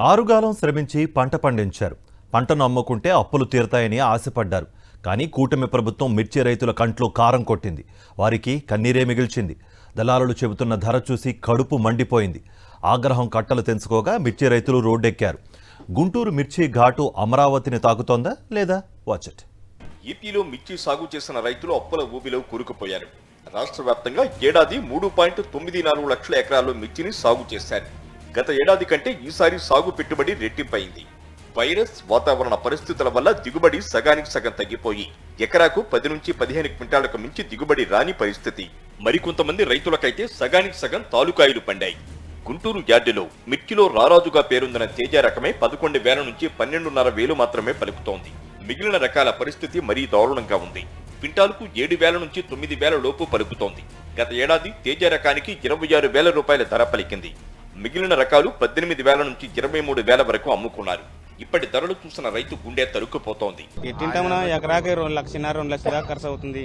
ఆరుగాలం శ్రమించి పంట పండించారు. పంటను అమ్ముకుంటే అప్పులు తీరతాయని ఆశపడ్డారు. కానీ కూటమి ప్రభుత్వం మిర్చి రైతుల కంట్లో కారం కొట్టింది. వారికి కన్నీరే మిగిల్చింది. దళారులు చెబుతున్న ధర చూసి కడుపు మండిపోయింది. ఆగ్రహం కట్టలు తెంచుకోగా మిర్చి రైతులు రోడ్డెక్కారు. గుంటూరు మిర్చి ఘాటు అమరావతిని తాకుతోందా లేదా? Watch it. ఏపీలో మిర్చి సాగు చేసిన రైతులు అప్పుల ఊబిలో కూరుకుపోయారు. రాష్ట్ర వ్యాప్తంగా ఏడాది 3.94 లక్షల ఎకరాల్లో మిర్చిని సాగు చేశారు. గత ఏడాది కంటే ఈసారి సాగు పెట్టుబడి రెట్టింపైంది. వైరస్, వాతావరణ పరిస్థితుల వల్ల దిగుబడి సగానికి సగం తగ్గిపోయి ఎకరాకు 10 నుంచి 15 క్వింటాలకు మించి దిగుబడి రాని పరిస్థితి. మరికొంతమంది రైతులకైతే సగానికి సగం తాలూకాయలు పండాయి. గుంటూరు యార్డులో మిర్చిలో రారాజుగా పేరొందిన తేజ రకమే 11,000 నుంచి 12,500 మాత్రమే పలుకుతోంది. మిగిలిన రకాల పరిస్థితి మరీ దారుణంగా ఉంది. క్వింటాలకు 7,000 నుంచి 9,000 లోపు పలుకుతోంది. గత ఏడాది తేజ రకానికి 26,000 రూపాయల ధర పలికింది. మిగిలిన రకాలు 18,000 నుంచి 23,000 వరకు అమ్ముకున్నారు. ఇప్పటి ధరలు చూసిన రైతు గుండె తరుక్కుపోతోంది. ఎకరాకి 2,00,000 2 లక్షల దాకా ఖర్చు అవుతుంది.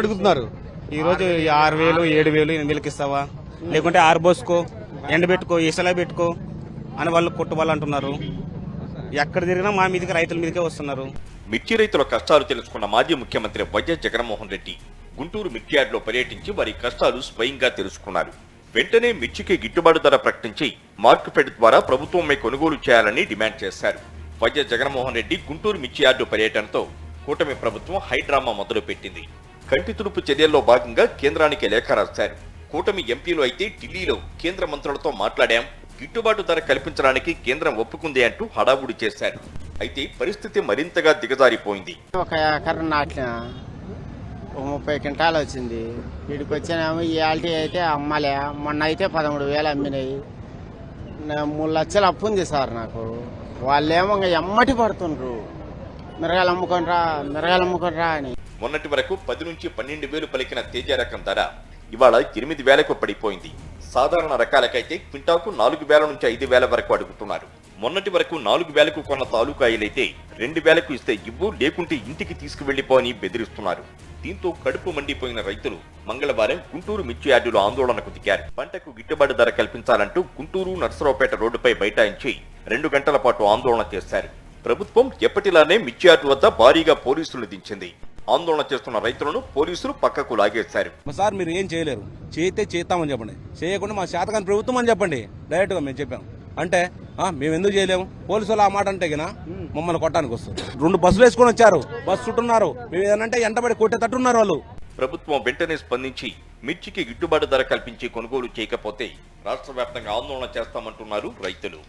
అడుగుతున్నారు ఈ రోజు 6,000 7,000 8,000 ఇస్తావా, లేకుంటే ఆరుబోసుకో, ఎండబెట్టుకో, ఇసలా పెట్టుకో అని వాళ్ళు కొట్టువాళ్ళు అంటున్నారు. ఎక్కడ తిరిగినా మా మీదకి రైతుల మీదకే వస్తున్నారు. మిర్చి రైతుల కష్టాలు తెలుసుకున్న మాజీ ముఖ్యమంత్రి వైఎస్ జగన్మోహన్ రెడ్డి గుంటూరు మిర్చి యార్డులో పర్యటించి వారి కష్టాలు స్వయంగా తెలుసుకున్నారు. వెంటనే మిర్చికి గిట్టుబాటు ధర ప్రకటించి మార్కెట్ ద్వారా ప్రభుత్వమే కొనుగోలు చేయాలని డిమాండ్ చేశారు. వైఎస్ జగన్మోహన్ రెడ్డి గుంటూరు మిర్చి యార్డు పర్యటనతో కూటమి ప్రభుత్వం హైడ్రామా మొదలుపెట్టింది. కంటి తుడుపు చర్యల్లో భాగంగా కేంద్రానికి లేఖ రాశారు. కూటమి ఎంపీలు అయితే ఢిల్లీలో కేంద్ర మంత్రులతో మాట్లాడాం, గిట్టుబాటు ధర కల్పించడానికి కేంద్రం ఒప్పుకుంది అంటూ హడావుడి చేశారు. అయితే పరిస్థితి మరింతగా దిగజారిపోయింది. ఒక ఎకరం నాటిన 30 క్వింటాలు వచ్చింది. వీడికి వచ్చినేమో ఈ ఆల్టీ అయితే అమ్మాలే. మొన్న అయితే 13,000 అమ్మినాయి. 3 లక్షలు అప్పు ఉంది సార్ నాకు. వాళ్ళేమో ఎమ్మటి పడుతుండ్రు, మిరగాయలు అమ్ముకుంటరా అని. మొన్నటి వరకు 10 నుంచి 12,000 పలికిన తేజ రకం ధర ఇవాళ 8,000కు పడిపోయింది. సాధారణ రకాలకైతే క్వింటాకు 4,000 నుంచి 5,000 వరకు అడుగుతున్నారు. మొన్నటి వరకు 4,000కు కొన్న తాలూకాయలైతే 2,000కు ఇస్తే ఇవ్వు, లేకుంటే ఇంటికి తీసుకువెళ్లిపో అని బెదిరిస్తున్నారు. దీంతో కడుపు మండిపోయిన రైతులు మంగళవారం గుంటూరు మిర్చి యార్డులో ఆందోళనకు దిగారు. పంటకు గిట్టుబాటు ధర కల్పించాలంటూ గుంటూరు నర్సరావుపేట రోడ్డుపై బైఠాయించి 2 గంటల పాటు ఆందోళన చేశారు. ప్రభుత్వం ఎప్పటిలానే మిర్చి యార్డు వద్ద భారీగా పోలీసులు దించింది. ఆందోళన చేస్తున్న రైతులను పోలీసులు పక్కకు లాగేశారు. సార్ మీరు ఏం చేయలేరు, చేస్తే చేస్తామని చెప్పండి, చేయకుండా మా శాతకాని ప్రభుత్వం అని చెప్పండి. డైరెక్ట్ గా మేము చెప్పాం అంటే మేము ఎందుకు చేయలేము? పోలీసు వాళ్ళు ఆ మాట అంటే గినా మమ్మల్ని కొట్టడానికి వస్తారు. 2 బస్సులు వేసుకొని వచ్చారు, బస్సు చుట్టున్నారు. మేము ఏదంటే ఎంటబడి కొట్టేటట్టున్నారు వాళ్ళు. ప్రభుత్వం వెంటనే స్పందించి మిర్చికి గిట్టుబాటు ధర కల్పించి కొనుగోలు చేయకపోతే రాష్ట్ర వ్యాప్తంగా ఆందోళన చేస్తామంటున్నారు రైతులు.